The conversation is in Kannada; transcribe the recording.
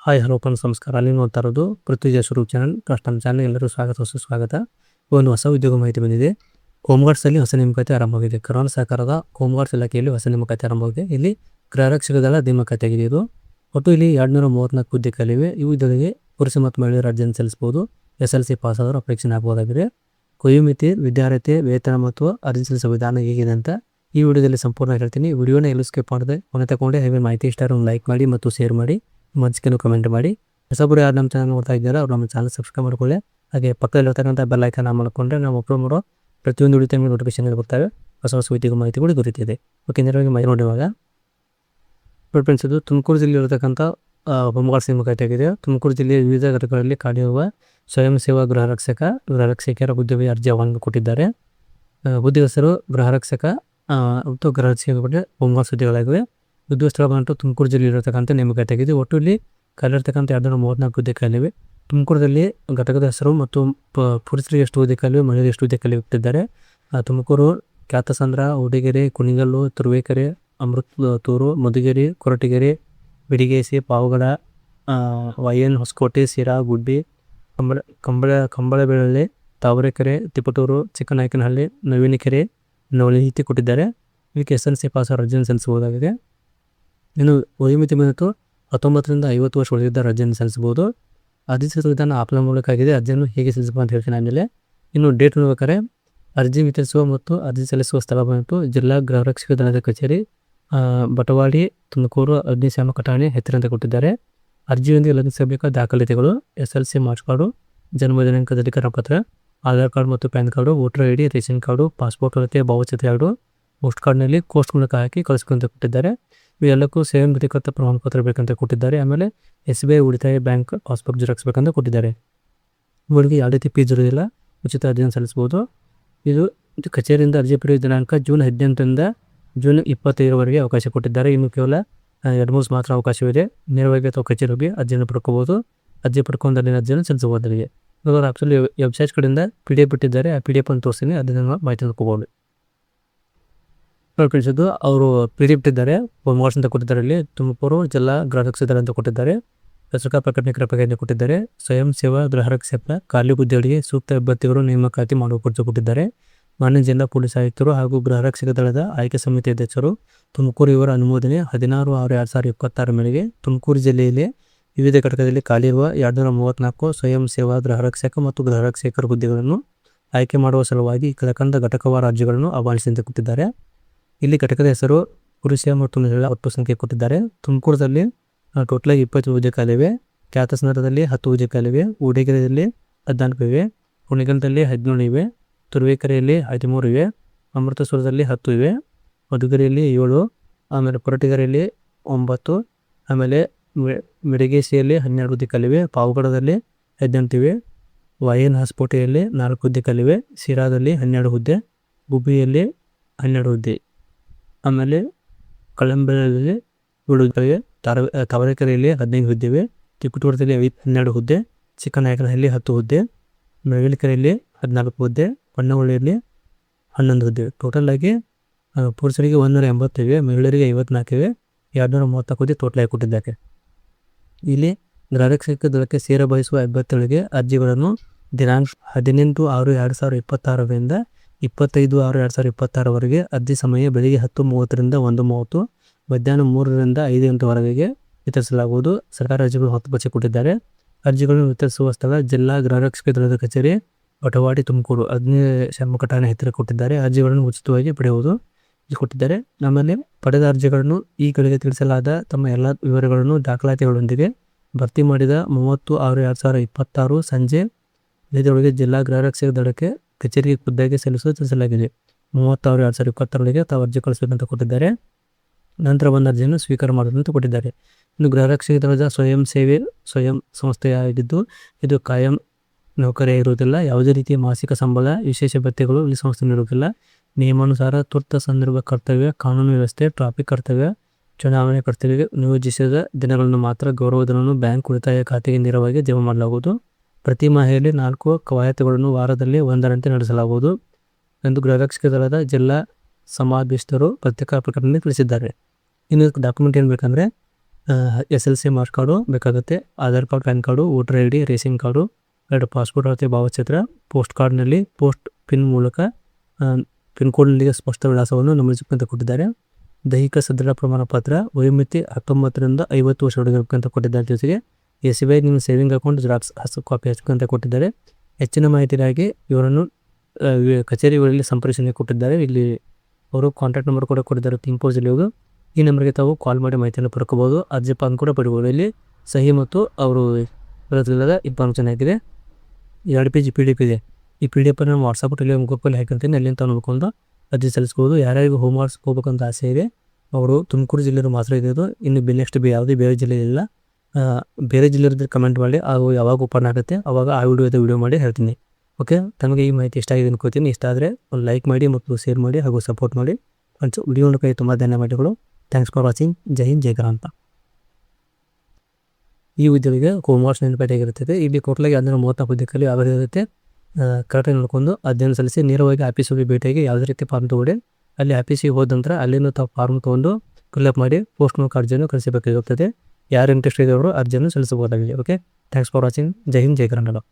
ಹಾಯ್ ಹಲೋ ಫ್ರೆಂಡ್ಸ್, ನಮಸ್ಕಾರ. ನೀವು ನೋಡ್ತಾ ಇರೋದು ಪೃಥ್ವಿಜಾಸ್ ಯೂಟ್ಯೂಬ್ ಚಾನಲ್. ಫಸ್ಟ್ ನಮ್ಮ ಚಾನಲ್ ಎಲ್ಲರೂ ಸುಸ್ವಾಗತ. ಒಂದು ಹೊಸ ಉದ್ಯೋಗ ಮಾಹಿತಿ ಬಂದಿದೆ. ಹೋಮ್ಗಾರ್ಡ್ಸಲ್ಲಿ ಹೊಸ ನೇಮಕಾತಿ ಆರಂಭವಾಗಿದೆ. ಕರ್ನಾಟಕ ಸರ್ಕಾರದ ಹೋಮ್ಗಾರ್ಡ್ಸ್ ಇಲಾಖೆಯಲ್ಲಿ ಹೊಸ ನೇಮಕಾತಿ ಆರಂಭವಾಗಿದೆ. ಇಲ್ಲಿ ಗೃಹರಕ್ಷಕ ದಳ ನೇಮಕಾತಿ ಆಗಿದೆ. ಒಟ್ಟು ಇಲ್ಲಿ 234 ಹುದ್ದೆಗಳಿವೆ. ಈ ಹುದ್ದೆಗಳಿಗೆ ಪುರುಷ ಮತ್ತು ಮಹಿಳೆಯರು ಅರ್ಜಿಯನ್ನು ಸಲ್ಲಿಸಬಹುದು. SLC ಪಾಸ್ ಆದರೂ ಅಪೇಕ್ಷೆ ಹಾಕಬಹುದಾಗಿದೆ. ವಯೋಮಿತಿ, ವಿದ್ಯಾರ್ಹತೆ, ವೇತನ ಮತ್ತು ಅರ್ಜಿ ಸಲ್ಲಿಸುವ ವಿಧಾನ ಹೇಗಿದೆ ಅಂತ ಈ ವಿಡಿಯೋದಲ್ಲಿ ಸಂಪೂರ್ಣ ಹೇಳ್ತೀನಿ. ವಿಡಿಯೋನ ಎಲ್ಲೂ ಸ್ಕಿಪ್ ಮಾಡಿದೆ ಕೊನೆ ತಗೊಂಡೆ. ಹಾಗೆ ಮಾಹಿತಿ ಇಷ್ಟ ಒಂದು ಲೈಕ್ ಮಾಡಿ ಮತ್ತು ಶೇರ್ ಮಾಡಿ, ಮನಸ್ಸಿಗೆ ಕಮೆಂಟ್ ಮಾಡಿ. ಹೊಸಬರು ಯಾರು ನಮ್ಮ ಚಾನಲ್ ನೋಡ್ತಾ ಇದ್ದಾರೆ ಅವ್ರು ನಮ್ಮ ಚಾನಲ್ ಸಬ್ಸ್ಕ್ರೈಬ್ ಮಾಡ್ಕೊಳ್ಳಿ. ಹಾಗೆ ಪಕ್ಕದಲ್ಲಿ ಇರ್ತಕ್ಕಂಥ ಬೆಲ್ ಐಕಾನ್ ಆನ್ ಮಾಡಿಕೊಂಡ್ರೆ ನಾವು ಅಪ್ಲೋಡ್ ಮಾಡೋ ಪ್ರತಿಯೊಂದು ವಿಡಿಯೋ ಟೈಮ್ ನೋಟಿಫಿಕೇಶನ್ ಬರ್ತವೆ. ಹೊಸ ಉದ್ಯೋಗ ಮಾಹಿತಿಗಳು ದೊರೆತಿದೆ. ಓಕೆ, ನೇರವಾಗಿ ನೋಡಿ. ಇವಾಗ ಫ್ರೆಂಡ್ಸ್, ಇದು ತುಮಕೂರು ಜಿಲ್ಲೆಯಲ್ಲಿರತಕ್ಕಂಥ ಹೋಮ್ಗಾರ್ಡ್ಸ್ ನೇಮಕಾತಿ ಆಗಿದೆ. ತುಮಕೂರು ಜಿಲ್ಲೆಯ ವಿವಿಧ ಘಟಕಗಳಲ್ಲಿ ಖಾಲಿಯಿರುವ ಸ್ವಯಂ ಸೇವಾ ಗೃಹರಕ್ಷಕಿಯರ ಹುದ್ದೆಗೆ ಅರ್ಜಿ ಆಹ್ವಾನ ಕೊಟ್ಟಿದ್ದಾರೆ. ಹುದ್ದೆ ಹೆಸರು ಗೃಹರಕ್ಷಕ ಮತ್ತು ಗೃಹರಕ್ಷಕ ಹೋಮ್ಗಾರ್ಡ್ಸ್ ಹುದ್ದೆಗಳಾಗಿವೆ. ಉದ್ಯೋಗ ಸ್ಥಳ ಬಂದು ತುಮಕೂರು ಜಿಲ್ಲೆಯಲ್ಲಿರತಕ್ಕಂಥ ನೇಮಕಾತಿ ಆಗಿದೆ. ಒಟ್ಟು ಇಲ್ಲಿ ಖಾಲಿರ್ತಕ್ಕಂಥ 234 ಹುದ್ದೆ ಖಾಲಿವೆ. ತುಮಕೂರಲ್ಲಿ ಘಟಕದ ಹೆಸರು ಮತ್ತು ಪುರುಷರಿಗೆ ಎಷ್ಟು ಹುದ್ದೆ ಖಾಲಿವೆ, ಮಹಿಳೆಯರಿಗೆ ಎಷ್ಟು ಹುದ್ದೆ ಖಾಲಿ ಇಟ್ಟಿದ್ದಾರೆ. ತುಮಕೂರು, ಕ್ಯಾತಸಂದ್ರ, ಹುಡಿಗೆರೆ, ಕುಣಿಗಲ್ಲು, ತುರುವೇಕೆರೆ, ಅಮೃತೂರು, ಮಧುಗಿರಿ, ಕೊರಟಗೆರೆ, ಬಿಡಿಗೇಸಿ, ಪಾವಗಡ, YN, ಹೊಸಕೋಟೆ, ಸಿರಾ, ಗುಬ್ಬಿ, ಕಂಬಳಬೆಳಳ್ಳಿ, ತಾವರೆಕೆರೆ, ತಿಪಟೂರು, ಚಿಕ್ಕನಾಯಕನಹಳ್ಳಿ, ನವೀನಕೆರೆ, ನವಲಹಿತಿ ಕೊಟ್ಟಿದ್ದಾರೆ. ಇದಕ್ಕೆ SLC ಪಾಸ್ ಅರ್ಜಿಯನ್ನು ಸಲ್ಲಿಸಬಹುದಾಗಿದೆ. ಇನ್ನು ವಯೋಮಿತಿ ಬಂದು 19 ರಿಂದ 50 ವರ್ಷ ಒಳಗಿದ್ದ ಅರ್ಜಿಯನ್ನು ಸಲ್ಲಿಸಬಹುದು. ಅರ್ಜಿ ಸಲ್ಲಿಸುವ ವಿಧಾನ ಆಫ್ಲೈನ್ ಮೂಲಕ ಆಗಿದೆ. ಅರ್ಜಿಯನ್ನು ಹೇಗೆ ಸಲ್ಲಿಸಬಹುದು ಅಂತ ಹೇಳ್ತೀನಿ ಆಮೇಲೆ. ಇನ್ನು ಡೇಟ್ ನೋಡ್ಬೇಕಾದ್ರೆ ಅರ್ಜಿ ವಿತರಿಸುವ ಮತ್ತು ಅರ್ಜಿ ಸಲ್ಲಿಸುವ ಸ್ಥಳ ಬಂತು ಜಿಲ್ಲಾ ಗೃಹರಕ್ಷಕ ದಳದ ಕಚೇರಿ, ಬಟವಾಡಿ, ತುಮಕೂರು, ಅಗ್ನಿಶಾಮಕ ಠಾಣೆ ಹತ್ತಿರ ಅಂತ ಕೊಟ್ಟಿದ್ದಾರೆ. ಅರ್ಜಿಯೊಂದಿಗೆ ಲಭಿಸಬೇಕಾದ ದಾಖಲಾತಿಗಳು SLC ಮಾರ್ಕ್ಸ್ ಕಾರ್ಡು, ಜನ್ಮ ದಿನಾಂಕ ದೃಢೀಕರಣ ಪತ್ರ, ಆಧಾರ್ ಕಾರ್ಡ್ ಮತ್ತು PAN card, voter ID, ration card, passport ಅಳತೆ ಭಾವಚಿತ್ರ ಎರಡು ಪೋಸ್ಟ್ ಕಾರ್ಡ್ನಲ್ಲಿ ಪೋಸ್ಟ್ ಮೂಲಕ ಹಾಕಿ ಕಳಿಸ್ಕೊಂತ ಕೊಟ್ಟಿದ್ದಾರೆ. ಇವೆಲ್ಲಕ್ಕೂ ಸೇವೆ ಅಧಿಕೃತ ಪ್ರಮಾಣ ಪತ್ರ ಬೇಕಂತ ಕೊಟ್ಟಿದ್ದಾರೆ. ಆಮೇಲೆ SBI ಉಳಿತಾಯ ಬ್ಯಾಂಕ್ ಪಾಸ್ಬುಕ್ ಜೆರಾಕ್ಸ್ ಬೇಕಂತ ಕೊಟ್ಟಿದ್ದಾರೆ. ಇವರಿಗೆ ಯಾವುದೇ ರೀತಿ ಫೀಸ್ ಇರೋದಿಲ್ಲ, ಉಚಿತ ಅರ್ಜಿಯನ್ನು ಸಲ್ಲಿಸಬಹುದು. ಇದು ಕಚೇರಿಯಿಂದ ಅರ್ಜಿ ಪಡೆಯುವ ದಿನಾಂಕ ಜೂನ್ 18ರಿಂದ ಜೂನ್ 25ರವರೆಗೆ ಅವಕಾಶ ಕೊಟ್ಟಿದ್ದಾರೆ. ಇನ್ನು ಕೇವಲ 2 ಮಾತ್ರ ಅವಕಾಶವಿದೆ. ನೇರವಾಗಿ ಅಥವಾ ಕಚೇರಿ ಹೋಗಿ ಅರ್ಜಿಯನ್ನು ಪಡ್ಕೋಬಹುದು. ಅರ್ಜಿ ಪಡ್ಕೊಂಡು ಅಲ್ಲಿನ ಅರ್ಜಿಯನ್ನು ಸಲ್ಲಿಸಬಹುದಾಗಿದೆ. ಇವಾಗ ಆಕ್ಚುಲಿ ವೆಬ್ಸೈಟ್ ಕಡೆಯಿಂದ PDF ಬಿಟ್ಟಿದ್ದಾರೆ. ಆ PDF ಅನ್ನು ತೋರಿಸ್ತೀನಿ, ಅದನ್ನು ಮಾಹಿತಿ ತಿಳ್ಕೋಬಹುದು. ಕಳಿಸಿದ್ದು ಅವರು PDF ಬಿಟ್ಟಿದ್ದಾರೆ. ಹೋಮ್ಗಾರ್ಡ್ಸ್ ಅಂತ ಕೊಟ್ಟಿದ್ದಾರೆ. ಇಲ್ಲಿ ತುಮಕೂರು ಜಿಲ್ಲಾ ಗೃಹರಕ್ಷಕ ದಳ ಅಂತ ಕೊಟ್ಟಿದ್ದಾರೆ. ಪತ್ರಿಕಾ ಪ್ರಕಟಣೆ ಕೊಟ್ಟಿದ್ದಾರೆ. ಸ್ವಯಂ ಸೇವಾ ಗೃಹರಕ್ಷಕ ಖಾಲಿ ಹುದ್ದೆಗಳಿಗೆ ಸೂಕ್ತ ಅಭ್ಯರ್ಥಿಗಳು ನೇಮಕಾತಿ ಮಾಡುವ ಕುರಿತು ಕೊಟ್ಟಿದ್ದಾರೆ. ಮಾನ್ಯ ಜಿಲ್ಲಾ ಪೊಲೀಸ್ ಆಯುಕ್ತರು ಹಾಗೂ ಗೃಹರಕ್ಷಕ ದಳದ ಆಯ್ಕೆ ಸಮಿತಿ ಅಧ್ಯಕ್ಷರು ತುಮಕೂರು ಇವರ ಅನುಮೋದನೆ 16/6/2026 ಮೇರೆಗೆ ತುಮಕೂರು ಜಿಲ್ಲೆಯಲ್ಲಿ ವಿವಿಧ ಘಟಕದಲ್ಲಿ ಖಾಲಿಯಿರುವ 234 ಸ್ವಯಂ ಸೇವಾ ಗೃಹರಕ್ಷಕ ಮತ್ತು ಗೃಹರಕ್ಷಕರ ಹುದ್ದೆಗಳನ್ನು ಆಯ್ಕೆ ಮಾಡುವ ಸಲುವಾಗಿ ಕೆಳಕಂಡ ಘಟಕವಾರ ಅರ್ಜಿಗಳನ್ನು ಆಹ್ವಾನಿಸಿದಂತೆ ಕೊಟ್ಟಿದ್ದಾರೆ. ಇಲ್ಲಿ ಘಟಕದ ಹೆಸರು, ಪುರುಷ ಮತ್ತು ಮಹಿಳೆಯರ ಒಟ್ಟು ಸಂಖ್ಯೆ ಕೊಟ್ಟಿದ್ದಾರೆ. ತುಮಕೂರದಲ್ಲಿ ಟೋಟಲಾಗಿ 20 ಹುದ್ದೆ ಖಾಲಿವೆ. ಕ್ಯಾತಸಂದ್ರದಲ್ಲಿ 10 ಹುದ್ದೆ ಖಾಲಿವೆ. ಉಡಿಗೆರೆಯಲ್ಲಿ 14 ಇವೆ. ಕುಣಿಗಲ್ದಲ್ಲಿ 17 ಇವೆ. ತುರುವೇಕೆರೆಯಲ್ಲಿ 13 ಇವೆ. ಅಮೃತಸರದಲ್ಲಿ 10 ಇವೆ. ಮಧುಗಿರಿಯಲ್ಲಿ 7, ಆಮೇಲೆ ಕೊರಟಗೆರೆಯಲ್ಲಿ 9, ಆಮೇಲೆ ಮಿಡಗೇಸಿಯಲ್ಲಿ 12 ಹುದ್ದೆ ಖಾಲಿವೆ. ಪಾವಗಡದಲ್ಲಿ 18 ಇವೆ. YN ಹೊಸಕೋಟೆಯಲ್ಲಿ 4 ಹುದ್ದೆ ಖಾಲಿವೆ. ಸಿರಾದಲ್ಲಿ 12 ಹುದ್ದೆ. ಗುಬ್ಬಿಯಲ್ಲಿ 12 ಹುದ್ದೆ. ಆಮೇಲೆ ಕಳಂಬೆಳಲ್ಲಿ 7 ಹುದ್ದೆ. ತಾವರೆಕೆರೆಯಲ್ಲಿ 15 ಹುದ್ದೆ ಇವೆ. ತಿಪಟೂರದಲ್ಲಿ 12 ಹುದ್ದೆ. ಚಿಕ್ಕನಾಯಕನಹಳ್ಳಿ 10 ಹುದ್ದೆ. ನವೀನಕೆರೆಯಲ್ಲಿ 14 ಹುದ್ದೆ. ಹೊನ್ನವಳ್ಳಿಯಲ್ಲಿ 11 ಹುದ್ದೆ. ಟೋಟಲ್ ಆಗಿ ಪುರುಷರಿಗೆ 180 ಇವೆ, ಮಹಿಳೆಯರಿಗೆ 54 ಇವೆ. 234 ಹುದ್ದೆ ಟೋಟಲ್ ಆಗಿ ಕೊಟ್ಟಿದ್ದಾರೆ. ಇಲ್ಲಿ ಗೃಹರಕ್ಷಕ ದಳಕ್ಕೆ ಸೇರ ಬಯಸುವ ಅಭ್ಯರ್ಥಿಗಳಿಗೆ ಅರ್ಜಿಗಳನ್ನು ದಿನಾಂಕ 18/6/2026ರಿಂದ 25/6/2026ವರೆಗೆ ಅರ್ಜಿ ಸಮಯ ಬೆಳಿಗ್ಗೆ 10:30ರಿಂದ 1:30, ಮಧ್ಯಾಹ್ನ 3ರಿಂದ 5 ಗಂಟೆವರೆಗೆ ವಿತರಿಸಲಾಗುವುದು. ಸರ್ಕಾರ ಅರ್ಜಿಗಳು 10% ಕೊಟ್ಟಿದ್ದಾರೆ. ಅರ್ಜಿಗಳನ್ನು ವಿತರಿಸುವ ಸ್ಥಳ ಜಿಲ್ಲಾ ಗೃಹರಕ್ಷಕ ದಳದ ಕಚೇರಿ, ಬಟವಾಡಿ, ತುಮಕೂರು, ಅಗ್ನಿಶಾಮಕ ಠಾಣೆ ಹತ್ತಿರ ಕೊಟ್ಟಿದ್ದಾರೆ. ಅರ್ಜಿಗಳನ್ನು ಉಚಿತವಾಗಿ ಪಡೆಯುವುದು ಕೊಟ್ಟಿದ್ದಾರೆ. ಆಮೇಲೆ ಪಡೆದ ಅರ್ಜಿಗಳನ್ನು ಈ ಕೆಳಗೆ ತಿಳಿಸಲಾದ ತಮ್ಮ ಎಲ್ಲ ವಿವರಗಳನ್ನು ದಾಖಲಾತಿಗಳೊಂದಿಗೆ ಭರ್ತಿ ಮಾಡಿದ 30/6/2026 ಸಂಜೆ 5 ಜಿಲ್ಲಾ ಗೃಹರಕ್ಷಕ ದಳಕ್ಕೆ ಕಚೇರಿಗೆ ಖುದ್ದಾಗಿ ಸಲ್ಲಿಸಲು ತಿಳಿಸಲಾಗಿದೆ. 30/6/2026 ತಾವು ಅರ್ಜಿ ಕಳಿಸಬೇಕಂತ ಕೊಟ್ಟಿದ್ದಾರೆ. ನಂತರ ಒಂದು ಅರ್ಜಿಯನ್ನು ಸ್ವೀಕಾರ ಮಾಡುವಂತ ಕೊಟ್ಟಿದ್ದಾರೆ. ಇನ್ನು ಗೃಹರಕ್ಷಕ ದಳದ ಸ್ವಯಂ ಸಂಸ್ಥೆಯಾಗಿದ್ದು ಇದು ಕಾಯಂ ನೌಕರಿಯ ಇರುವುದಿಲ್ಲ. ಯಾವುದೇ ರೀತಿಯ ಮಾಸಿಕ ಸಂಬಳ, ವಿಶೇಷ ಭತ್ಯೆಗಳು ಇಲ್ಲಿ ಸಂಸ್ಥೆ ನೀಡುವುದಿಲ್ಲ. ನಿಯಮಾನುಸಾರ ತುರ್ತು ಸಂದರ್ಭ ಕರ್ತವ್ಯ, ಕಾನೂನು ವ್ಯವಸ್ಥೆ, ಟ್ರಾಫಿಕ್ ಕರ್ತವ್ಯ, ಚುನಾವಣೆ ಕರ್ತವ್ಯ ನಿಯೋಜಿಸಿದ ದಿನಗಳನ್ನು ಮಾತ್ರ ಗೌರವಧನವನ್ನು ಬ್ಯಾಂಕ್ ಉಳಿತಾಯ ಖಾತೆಗೆ ನೇರವಾಗಿ ಜಮಾ ಮಾಡಲಾಗುವುದು. ಪ್ರತಿ ಮಾಹೆಯಲ್ಲಿ 4 ಕವಾಯತುಗಳನ್ನು ವಾರದಲ್ಲಿ 1ರಂತೆ ನಡೆಸಲಾಗುವುದು ಎಂದು ಗೃಹರಕ್ಷಕ ದಳದ ಜಿಲ್ಲಾ ಸಮಾದೇಷ್ಟರು ಪತ್ರಿಕಾ ಪ್ರಕಟಣೆ ತಿಳಿಸಿದ್ದಾರೆ. ಇನ್ನು ಡಾಕ್ಯುಮೆಂಟ್ ಏನು ಬೇಕಂದರೆ SLC ಮಾರ್ಕ್ಸ್ ಕಾರ್ಡು ಬೇಕಾಗುತ್ತೆ, Aadhaar card, PAN card, voter ID, ration card, 2 passport ಅಳತೆ ಭಾವಚಿತ್ರ, ಪೋಸ್ಟ್ ಕಾರ್ಡ್ನಲ್ಲಿ ಪೋಸ್ಟ್ ಪಿನ್ ಮೂಲಕ ಪಿನ್ ಕೋಡ್ನಲ್ಲಿಗೆ ಸ್ಪಷ್ಟ ವಿಳಾಸವನ್ನು ನಮೂದಿಸಬೇಕಂತ ಕೊಟ್ಟಿದ್ದಾರೆ. ದೈಹಿಕ ಸದೃಢ ಪ್ರಮಾಣ ಪತ್ರ, ವಯೋಮಿತಿ 19ರಿಂದ 50 ವರ್ಷದೊಳಗಿರಬೇಕಂತ ಕೊಟ್ಟಿದ್ದಾರೆ. ಜೊತೆಗೆ SBI ನಿಮ್ಮ ಸೇವಿಂಗ್ ಅಕೌಂಟ್ ಜೆರಾಕ್ಸ್ ಕಾಪಿ ಹಚ್ಬೇಕಂತ ಕೊಟ್ಟಿದ್ದಾರೆ. ಹೆಚ್ಚಿನ ಮಾಹಿತಿಗಾಗಿ ಇವರನ್ನು ಕಚೇರಿಗಳಲ್ಲಿ ಸಂಪರ್ಕಿಸಿ ಕೊಟ್ಟಿದ್ದಾರೆ. ಇಲ್ಲಿ ಅವರು ಕಾಂಟ್ಯಾಕ್ಟ್ ನಂಬರ್ ಕೂಡ ಕೊಟ್ಟಿದ್ದಾರೆ ತುಮಕೂರು ಜಿಲ್ಲೆಯವರು. ಈ ನಂಬರ್ಗೆ ತಾವು ಕಾಲ್ ಮಾಡಿ ಮಾಹಿತಿಯನ್ನು ಪಡ್ಕೋಬೋದು. ಅರ್ಜಿ ಫಾರ್ಮ್ ಕೂಡ ಪಡಿಬೋದು. ಇಲ್ಲಿ ಸಹಿ ಮತ್ತು ಅವರು ಇಲ್ಲದ ಇನ್ಫಾರ್ಮೇಷನ್ ಆಗಿದೆ. 2 ಪೇಜ್ PDF ಇದೆ. ಈ PDF ನಾನು ವಾಟ್ಸಪ್ ಟೆಲಿಗ್ರಾಮ್ ಗ್ರೂಪಲ್ಲಿ ಹಾಕಿರ್ತೀನಿ. ಅಲ್ಲಿಂದ ತಾವು ನೋಡ್ಕೊಂಡು ಅರ್ಜಿ ಸಲ್ಲಿಸ್ಬೋದು. ಯಾರ್ಯಾರಿಗೂ ಹೋಮ್ ವಾರ್ಕ್ಸ್ ಹೋಗ್ಬೇಕಂತ ಆಸೆ ಇದೆ ಅವರು ತುಮಕೂರು ಜಿಲ್ಲೆಯವರು ಮಾತ್ರ ಇರೋದು. ಇನ್ನು ನೆಕ್ಸ್ಟ್ ಯಾವುದೇ ಬೇರೆ ಜಿಲ್ಲೆ ಇಲ್ಲ. ಬೇರೆ ಜಿಲ್ಲೆಯವ್ರದ್ದು ಕಮೆಂಟ್ ಮಾಡಿ, ಅದು ಯಾವಾಗ ಓಪನ್ ಆಗುತ್ತೆ ಅವಾಗ ಆ ವಿಡಿಯೋ ಮಾಡಿ ಹೇಳ್ತೀನಿ. ಓಕೆ, ತಮಗೆ ಈ ಮಾಹಿತಿ ಇಷ್ಟ ಆಗಿದೆ ಅನ್ಕೋತೀನಿ. ಇಷ್ಟ ಆದರೆ ಒಂದು ಲೈಕ್ ಮಾಡಿ ಮತ್ತು ಶೇರ್ ಮಾಡಿ ಹಾಗೂ ಸಪೋರ್ಟ್ ಮಾಡಿ. ಫ್ರೆಂಡ್ಸ್, ವಿಡಿಯೋ ನೋಡೋಕೆ ತುಂಬ ಧನ್ಯವಾದಗಳು. Thanks for watching. ಜೈ ಹಿಂದ್, ಜೈ ಕರ್ನಾಟಕ. ಈ ಹುದ್ದೆಗಳಿಗೆ ಹೋಮ್ ವಾರ್ಕ್ಸ್ ನೆನಪೇಟಾಗಿರುತ್ತದೆ. ಇಲ್ಲಿ ಟೋಟಲಾಗಿ 134 ಹುದ್ದೆಗಳಲ್ಲಿ ಯಾವ ಇರುತ್ತೆ ಕರೆಕ್ಟಾಗಿ ನೋಡ್ಕೊಂಡು ಅಧ್ಯಯನ ಸಲ್ಲಿಸಿ ನೇರವಾಗಿ ಆಫೀಸಿಗೆ ಭೇಟಿಯಾಗಿ ಯಾವುದೇ ರೀತಿ ಫಾರ್ಮ್ ತೊಗೊಂಡು ಅಲ್ಲಿ ಆಫೀಸಿಗೆ ಹೋದ ನಂತರ ಅಲ್ಲಿಂದ ತಾವು ಫಾರ್ಮ್ ತೊಗೊಂಡು ಫಿಲ್ಅಪ್ ಮಾಡಿ ಪೋಸ್ಟ್ ಮೂಲಕ ಅರ್ಜಿಯನ್ನು ಕಳಿಸಬೇಕಾಗಿರುತ್ತದೆ. ಯಾರು ಇಂಟ್ರೆಸ್ಟ್ ಇದೆಯವರು ಅರ್ಜಿಯನ್ನು ಸಲ್ಲಿಸಬಹುದಾಗಿದೆ. Okay, thanks for watching. ಜೈ ಹಿಂದ್, ಜೈ ಕರ್ನಾಟಕ.